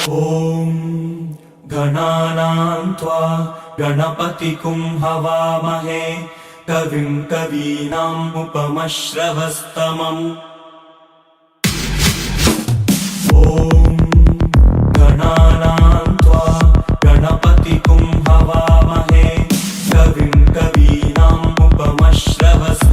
ॐ गणानां त्वा गणपतिं हवामहे कविं कवीनाम् उपमश्रवस्तमम्। ॐ गणानां त्वा गणपतिं हवामहे कविं कवीनाम् उपमश्रवस्तमम्।